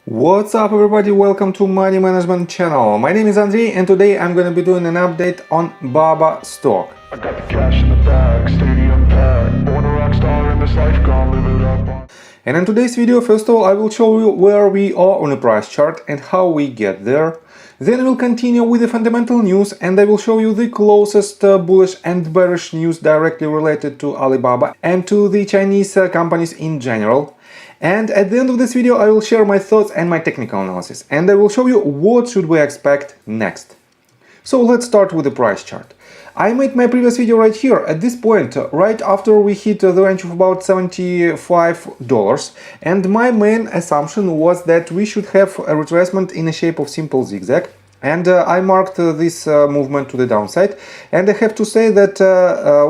What's up everybody, welcome to Money Management channel. My name is Andrei and today I'm going to be doing an update on BABA stock. I got the cash in the bag, stadium packed, born a rock star in this life, gonna live it up. And in today's video, first of all, I will show you where we are on the price chart and how we get there. Then we'll continue with the fundamental news and I will show you the closest bullish and bearish news directly related to Alibaba and to the Chinese companies in general. And at the end of this video, I will share my thoughts and my technical analysis, and I will show you what should we expect next. So let's start with the price chart. I made my previous video right here, at this point, right after we hit the range of about $75, and my main assumption was that we should have a retracement in the shape of simple zigzag. And I marked this movement to the downside, and I have to say that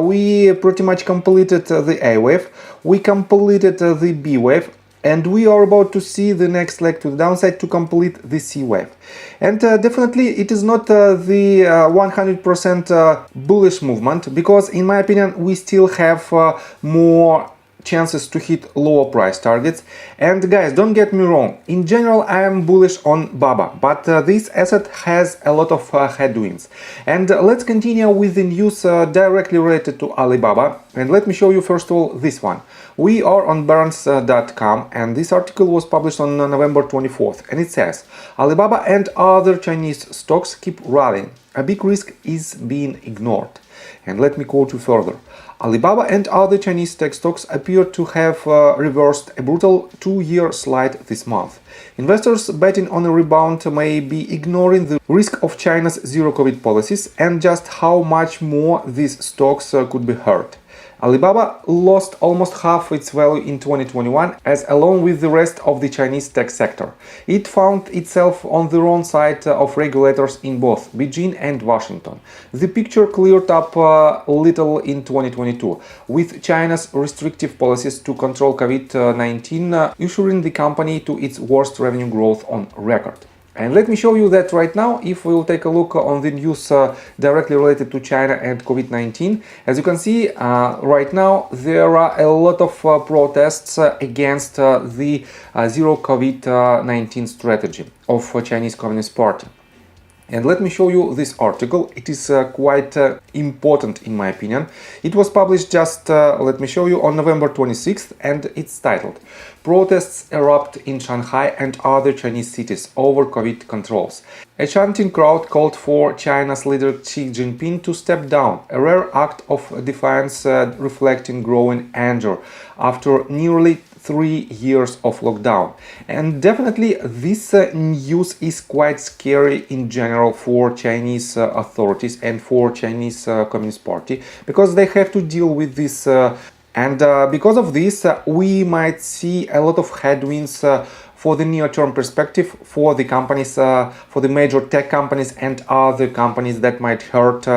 we pretty much completed the A wave, we completed the B wave, and we are about to see the next leg to the downside to complete the C wave. And definitely it is not the 100% bullish movement, because in my opinion we still have more chances to hit lower price targets. And guys, don't get me wrong, in general I am bullish on BABA, but this asset has a lot of headwinds. And let's continue with the news directly related to Alibaba, and let me show you first of all this one. We are on Barron's.com and this article was published on November 24th, and it says Alibaba and other Chinese stocks keep rallying. A big risk is being ignored. And let me quote you further. Alibaba and other Chinese tech stocks appear to have reversed a brutal 2-year slide this month. Investors betting on a rebound may be ignoring the risk of China's zero-COVID policies and just how much more these stocks could be hurt. Alibaba lost almost half its value in 2021, as along with the rest of the Chinese tech sector. It found itself on the wrong side of regulators in both Beijing and Washington. The picture cleared up little in 2022, with China's restrictive policies to control COVID-19 ushering the company to its worst revenue growth on record. And let me show you that right now, if we will take a look on the news directly related to China and COVID-19. As you can see, right now there are a lot of protests against the zero COVID-19 strategy of Chinese Communist Party. And let me show you this article. It is quite important in my opinion. It was published just, let me show you, on November 26th, and it's titled Protests Erupt in Shanghai and Other Chinese Cities Over COVID Controls. A chanting crowd called for China's leader Xi Jinping to step down, a rare act of defiance reflecting growing anger after nearly 3 years of lockdown. And definitely this news is quite scary in general for Chinese authorities and for Chinese Communist Party, because they have to deal with this and because of this we might see a lot of headwinds for the near-term perspective for the companies, for the major tech companies and other companies that might hurt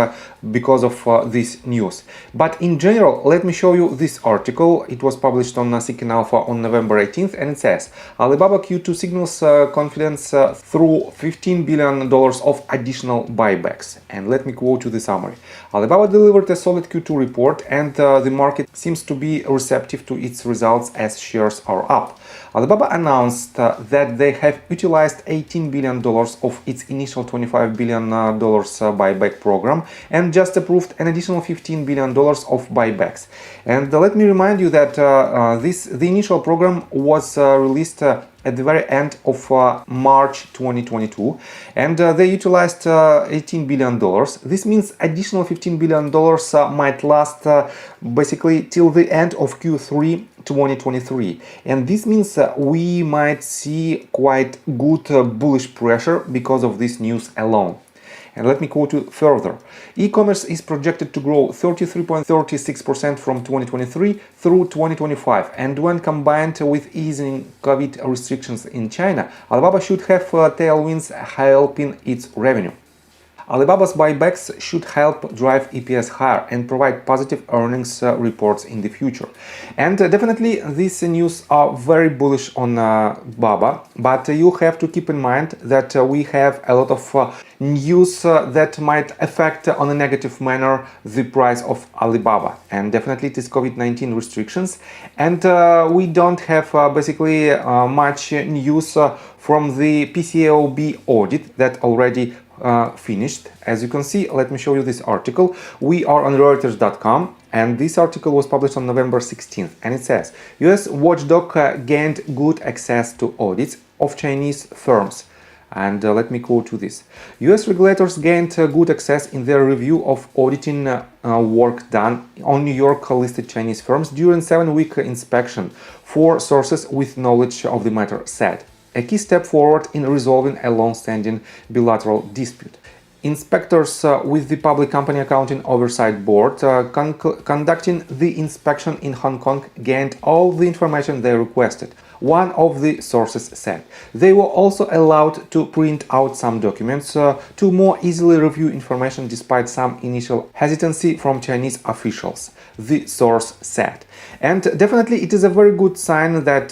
because of this news. But in general, let me show you this article. It was published on Seeking Alpha on November 18th, and it says Alibaba Q2 signals confidence through $15 billion of additional buybacks. And let me quote you the summary. Alibaba delivered a solid Q2 report and the market seems to be receptive to its results as shares are up. Alibaba announced that they have utilized $18 billion of its initial $25 billion buyback program and just approved an additional $15 billion of buybacks. And let me remind you that the initial program was released at the very end of March 2022, and they utilized $18 billion. This means additional $15 billion might last basically till the end of Q3 2023, and this means we might see quite good bullish pressure because of this news alone. And let me quote you further. E-commerce is projected to grow 33.36% from 2023 through 2025, and when combined with easing COVID restrictions in China, Alibaba should have tailwinds helping its revenue. Alibaba's buybacks should help drive EPS higher and provide positive earnings reports in the future. And definitely these news are very bullish on BABA, but you have to keep in mind that we have a lot of news that might affect on a negative manner the price of Alibaba, and definitely it is COVID-19 restrictions, and we don't have basically much news from the PCAOB audit that already finished. As you can see, let me show you this article. We are on Reuters.com, and this article was published on November 16th, and it says US watchdog gained good access to audits of Chinese firms. And let me quote you this. US regulators gained good access in their review of auditing work done on New York listed Chinese firms during 7-week inspection, for sources with knowledge of the matter said. A key step forward in resolving a long-standing bilateral dispute. Inspectors with the Public Company Accounting Oversight Board conducting the inspection in Hong Kong gained all the information they requested, one of the sources said. They were also allowed to print out some documents to more easily review information despite some initial hesitancy from Chinese officials, the source said. And definitely it is a very good sign that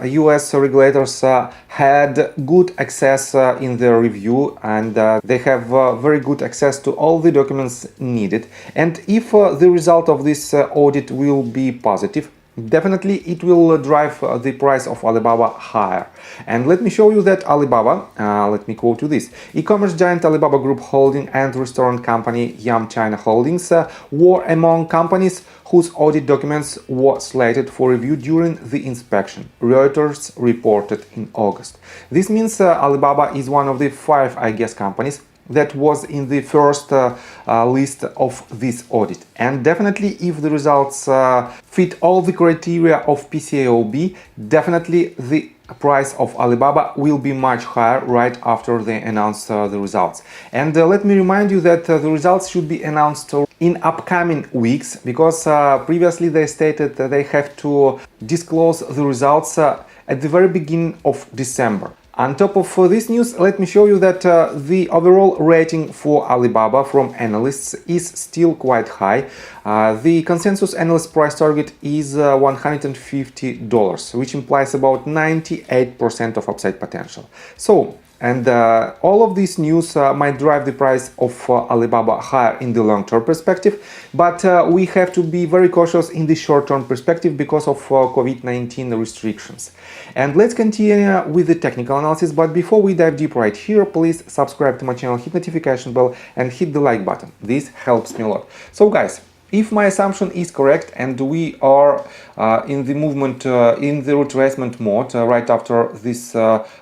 US regulators had good access in their review, and they have very good access to all the documents needed. And if the result of this audit will be positive, definitely it will drive the price of Alibaba higher. And let me show you that Alibaba, let me quote you this, e-commerce giant Alibaba Group Holding and restaurant company Yum China Holdings were among companies whose audit documents were slated for review during the inspection, Reuters reported in August. This means Alibaba is one of the 5, I guess, companies that was in the first list of this audit. And definitely if the results fit all the criteria of PCAOB, definitely the price of Alibaba will be much higher right after they announce the results. And let me remind you that the results should be announced in upcoming weeks, because previously they stated that they have to disclose the results at the very beginning of December. On top of this news, let me show you that the overall rating for Alibaba from analysts is still quite high. The consensus analyst price target is $150, which implies about 98% of upside potential. So, and all of this news might drive the price of Alibaba higher in the long-term perspective, but we have to be very cautious in the short-term perspective because of COVID-19 restrictions. And let's continue with the technical analysis, but before we dive deep right here, please subscribe to my channel, hit notification bell and hit the like button. This helps me a lot. So guys, if my assumption is correct and we are in the movement, in the retracement mode right after this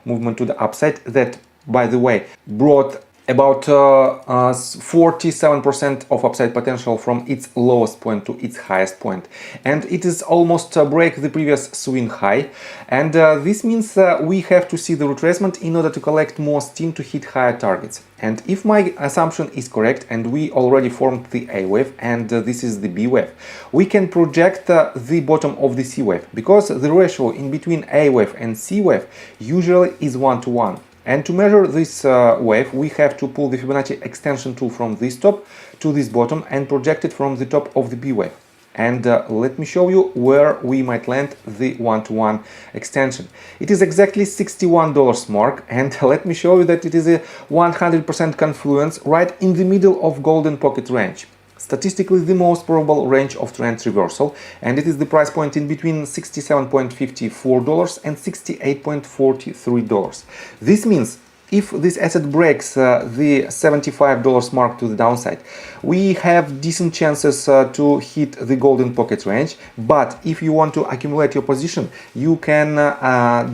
movement to the upside, that, by the way, brought about 47% of upside potential from its lowest point to its highest point, and it is almost break the previous swing high, and this means we have to see the retracement in order to collect more steam to hit higher targets. And if my assumption is correct and we already formed the A wave and this is the B wave, we can project the bottom of the C wave, because the ratio in between A wave and C wave usually is 1:1. And to measure this wave, we have to pull the Fibonacci extension tool from this top to this bottom and project it from the top of the B wave. And let me show you where we might land the 1:1 extension. It is exactly $61 mark, and let me show you that it is a 100% confluence right in the middle of golden pocket range. Statistically the most probable range of trend reversal, and it is the price point in between $67.54 and $68.43. This means if this asset breaks the $75 mark to the downside, we have decent chances to hit the golden pocket range. But if you want to accumulate your position, you can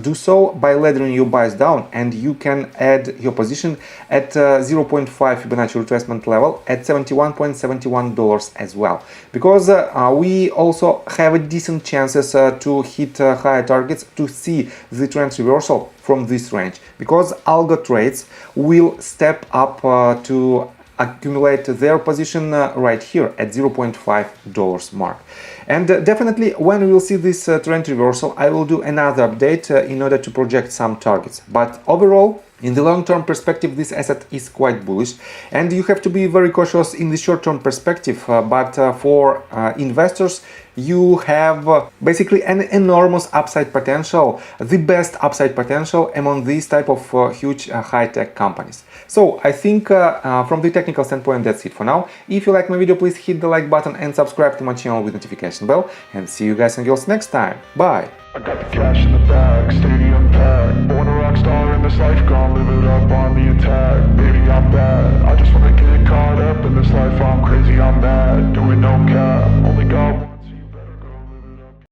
do so by laddering your buys down, and you can add your position at 0.5 Fibonacci retracement level at $71.71 as well, because we also have a decent chances to hit higher targets to see the trend reversal from this range, because algo trades will step up to accumulate their position right here at $0.5 mark. And definitely when we will see this trend reversal, I will do another update in order to project some targets. But overall, In the long-term perspective, this asset is quite bullish, and you have to be very cautious in the short-term perspective. But for investors, you have basically an enormous upside potential, the best upside potential among these type of huge high-tech companies. So I think from the technical standpoint, that's it for now. If you like my video, please hit the like button and subscribe to my channel with notification bell. And see you guys and girls next time. Bye! I got the cash in the bag, stadium packed, born a rock star.